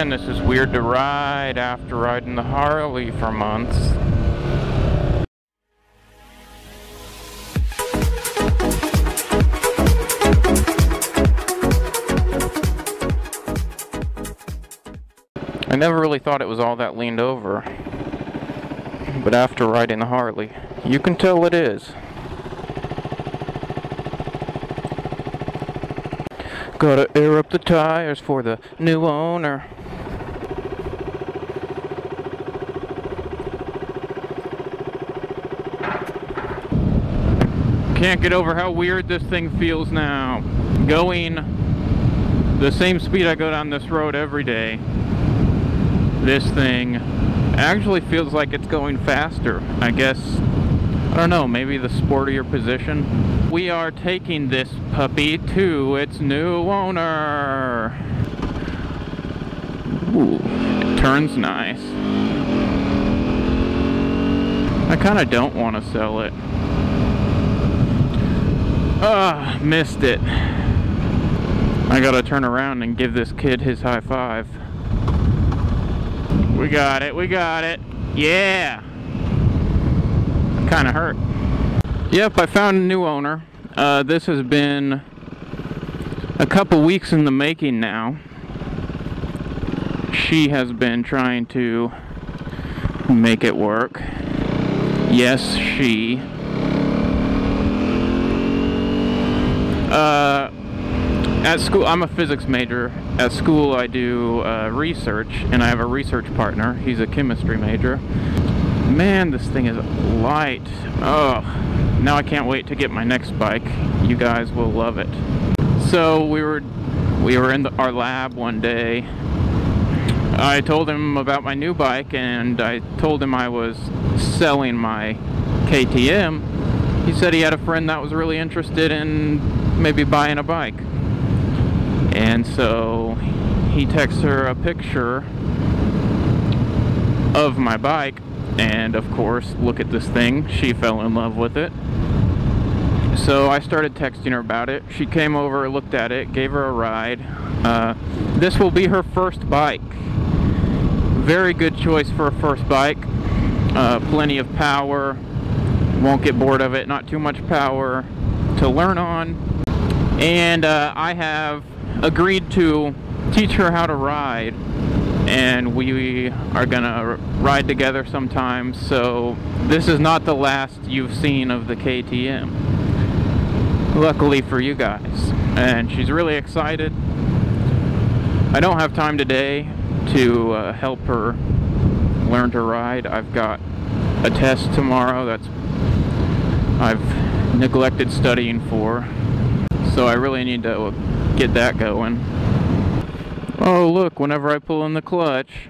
man, this is weird to ride after riding the Harley for months. I never really thought it was all that leaned over, but after riding the Harley, you can tell it is. Gotta air up the tires for the new owner. Can't get over how weird this thing feels now. Going the same speed I go down this road every day, this thing actually feels like it's going faster. I guess, I don't know, maybe the sportier position. We are taking this puppy to its new owner. Ooh, it turns nice. I kind of don't want to sell it. Ah, missed it. I gotta turn around and give this kid his high five. We got it, we got it. Yeah! Kinda hurt. Yep, I found a new owner. This has been a couple weeks in the making now. She has been trying to make it work. Yes, she. At school, I'm a physics major. At school I do research, and I have a research partner. He's a chemistry major. Man, this thing is light. Oh, now I can't wait to get my next bike. You guys will love it. So we were in our lab one day. I told him about my new bike, and I told him I was selling my KTM. He said he had a friend that was really interested in maybe buying a bike. And so he texted her a picture of my bike, and of course, look at this thing. She fell in love with it. So I started texting her about it. She came over, looked at it, gave her a ride. This will be her first bike. Very good choice for a first bike. Plenty of power. Won't get bored of it. Not too much power to learn on. And I have agreed to teach her how to ride, and we are gonna ride together sometime. So this is not the last you've seen of the KTM, luckily for you guys. And she's really excited. I don't have time today to help her learn to ride. I've got a test tomorrow that's I've neglected studying for, so I really need to get that going. Oh look, whenever I pull in the clutch,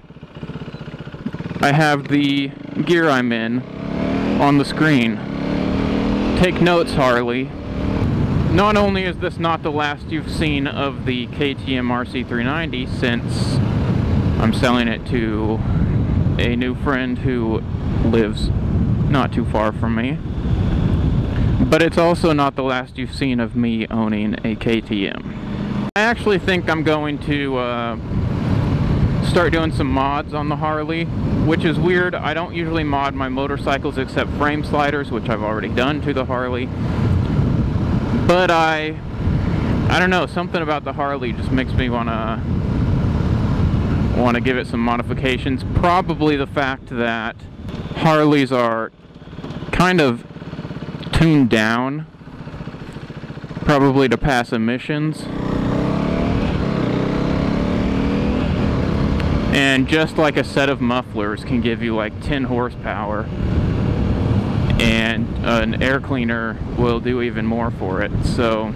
I have the gear I'm in on the screen. Take notes, Harley. Not only is this not the last you've seen of the KTM RC390, since I'm selling it to a new friend who lives not too far from me, but it's also not the last you've seen of me owning a KTM. I actually think I'm going to start doing some mods on the Harley, which is weird. I don't usually mod my motorcycles except frame sliders, which I've already done to the Harley. But I don't know, something about the Harley just makes me want to give it some modifications. Probably the fact that Harleys are kind of tuned down, probably to pass emissions. And just like a set of mufflers can give you like 10 horsepower, and an air cleaner will do even more for it. So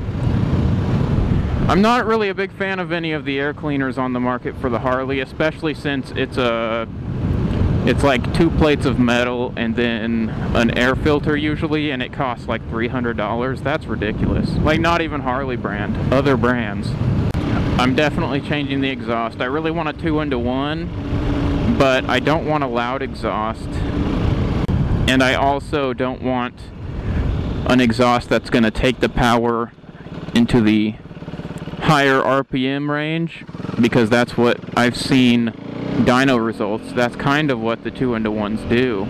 I'm not really a big fan of any of the air cleaners on the market for the Harley, especially since it's like 2 plates of metal and then an air filter usually, and it costs like $300. That's ridiculous. Like, not even Harley brand, other brands. I'm definitely changing the exhaust. I really want a 2-into-1, but I don't want a loud exhaust. And I also don't want an exhaust that's going to take the power into the higher RPM range, because that's what I've seen dyno results. That's kind of what the 2-into-1s do.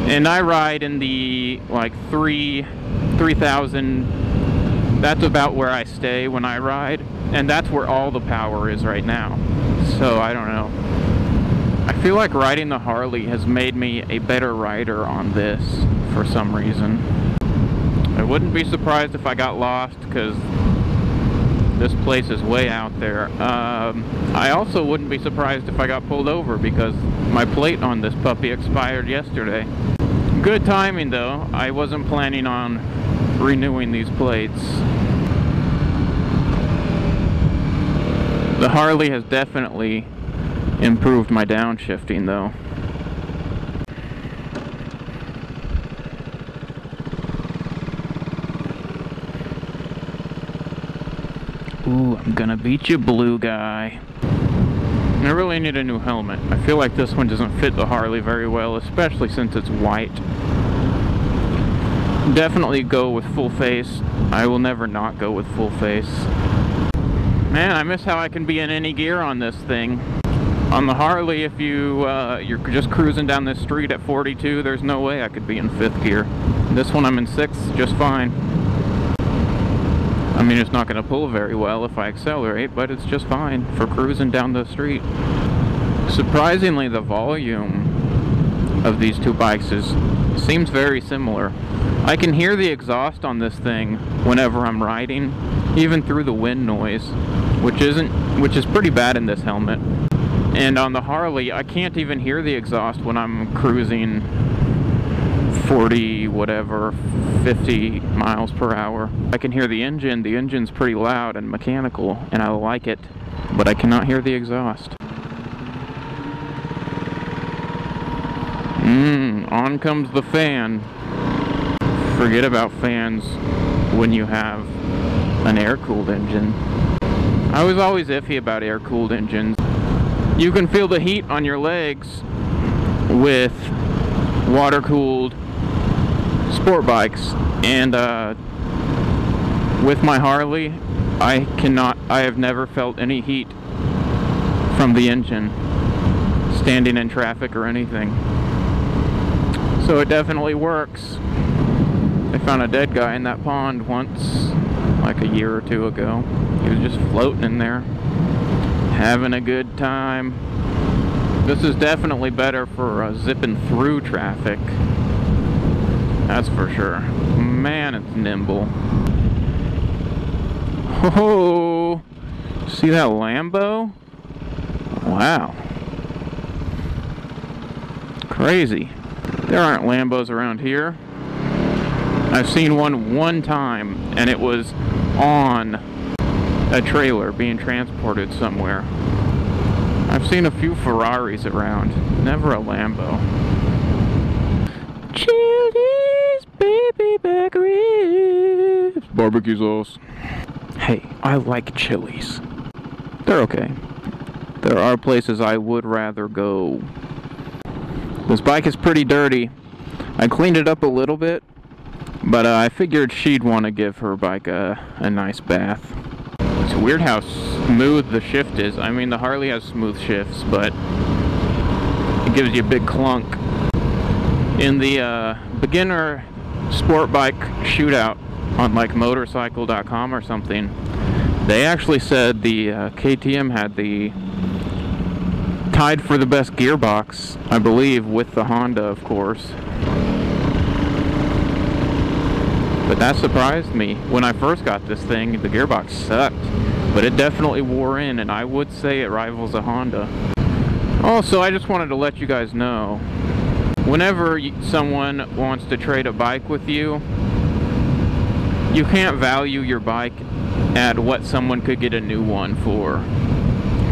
And I ride in the like 3,000. That's about where I stay when I ride, and that's where all the power is right now. So I don't know. I feel like riding the Harley has made me a better rider on this for some reason. I wouldn't be surprised if I got lost, because this place is way out there. I also wouldn't be surprised if I got pulled over, because my plate on this puppy expired yesterday. Good timing though. I wasn't planning on renewing these plates. The Harley has definitely improved my downshifting though. Ooh, I'm gonna beat you, blue guy. I really need a new helmet. I feel like this one doesn't fit the Harley very well, especially since it's white. Definitely go with full face. I will never not go with full face. Man, I miss how I can be in any gear on this thing. On the Harley, if you're just cruising down this street at 42, there's no way I could be in 5th gear. This one I'm in 6th, just fine. I mean, it's not going to pull very well if I accelerate, but it's just fine for cruising down the street. Surprisingly, the volume of these two bikes seems very similar. I can hear the exhaust on this thing whenever I'm riding, even through the wind noise, which is pretty bad in this helmet. And on the Harley, I can't even hear the exhaust when I'm cruising 40, whatever, 50 miles per hour. I can hear the engine. The engine's pretty loud and mechanical, and I like it, but I cannot hear the exhaust. On comes the fan. Forget about fans when you have an air-cooled engine. I was always iffy about air-cooled engines. You can feel the heat on your legs with water-cooled sport bikes, and with my Harley, I have never felt any heat from the engine standing in traffic or anything. So it definitely works. I found a dead guy in that pond once, like a year or two ago. He was just floating in there, having a good time. This is definitely better for zipping through traffic. That's for sure. Man, it's nimble. Oh, see that Lambo? Wow. Crazy. There aren't Lambos around here. I've seen one time, and it was on a trailer being transported somewhere. I've seen a few Ferraris around, never a Lambo. Chili's baby back ribs, barbecue sauce. Hey, I like Chili's. They're okay. There are places I would rather go. This bike is pretty dirty. I cleaned it up a little bit, but I figured she'd want to give her bike a nice bath. It's weird how smooth the shift is. I mean, the Harley has smooth shifts, but it gives you a big clunk. In the beginner sport bike shootout on like motorcycle.com or something, they actually said the KTM had the tied for the best gearbox, I believe, with the Honda, of course. But that surprised me. When I first got this thing, the gearbox sucked, but it definitely wore in, and I would say it rivals a Honda. Also, I just wanted to let you guys know, whenever someone wants to trade a bike with you, you can't value your bike at what someone could get a new one for.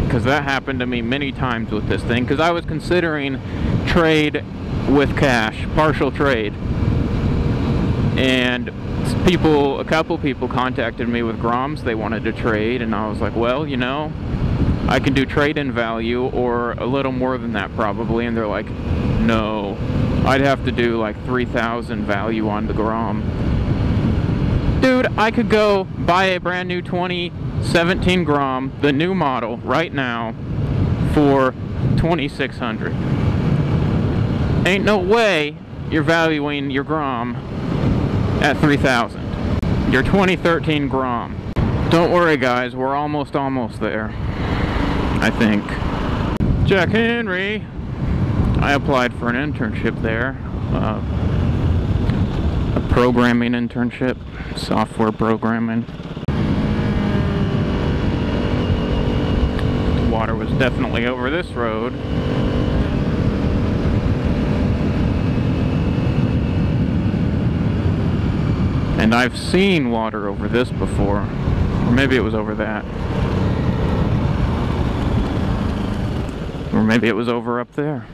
Because that happened to me many times with this thing, because I was considering trade with cash, partial trade. And a couple people contacted me with Groms they wanted to trade, and I was like, well, you know, I can do trade-in value or a little more than that probably, and they're like, no, I'd have to do like 3,000 value on the Grom. Dude, I could go buy a brand new 2017 Grom, the new model, right now for $2,600. Ain't no way you're valuing your Grom at $3,000. Your 2013 Grom. Don't worry guys, we're almost there, I think. Jack Henry. I applied for an internship there. A programming internship, software programming. The water was definitely over this road. And I've seen water over this before. Or maybe it was over that. Or maybe it was over up there.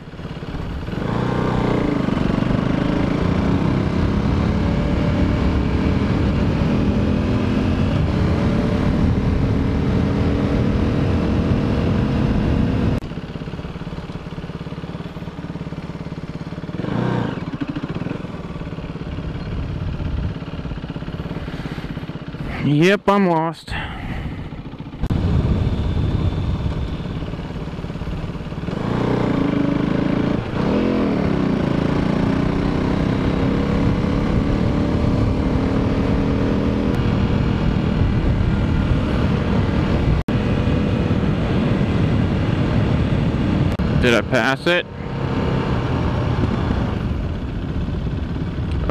Yep, I'm lost. Did I pass it?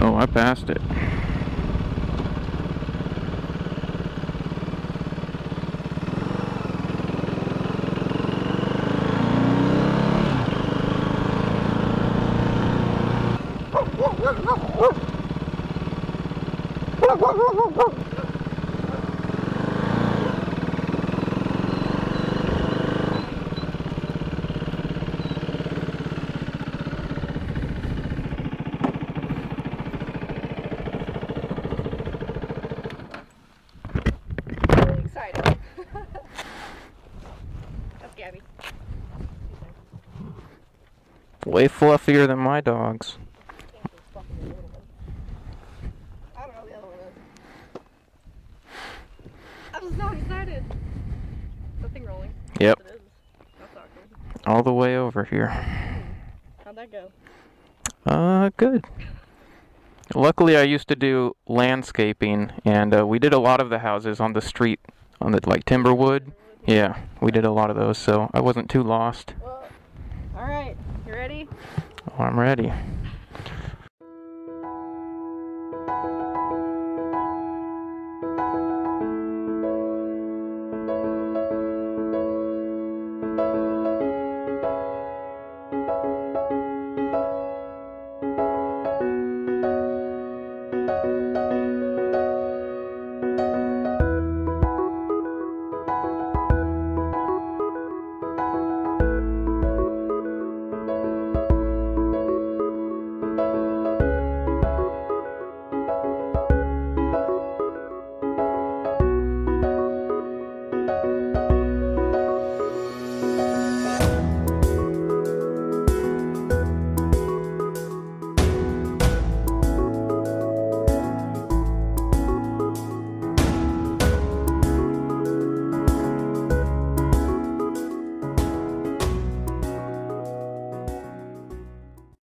Oh, I passed it. Really excited. That's Gabby. Way fluffier than my dogs. I don't know the other one is. I'm so excited. Is that thing rolling? Yep. Yes, it is. That's awkward. All the way over here. How'd that go? Good. Luckily, I used to do landscaping, and we did a lot of the houses on the street, on the, like, Timberwood. Yeah, we did a lot of those, so I wasn't too lost. Well, alright, you ready? Oh, I'm ready.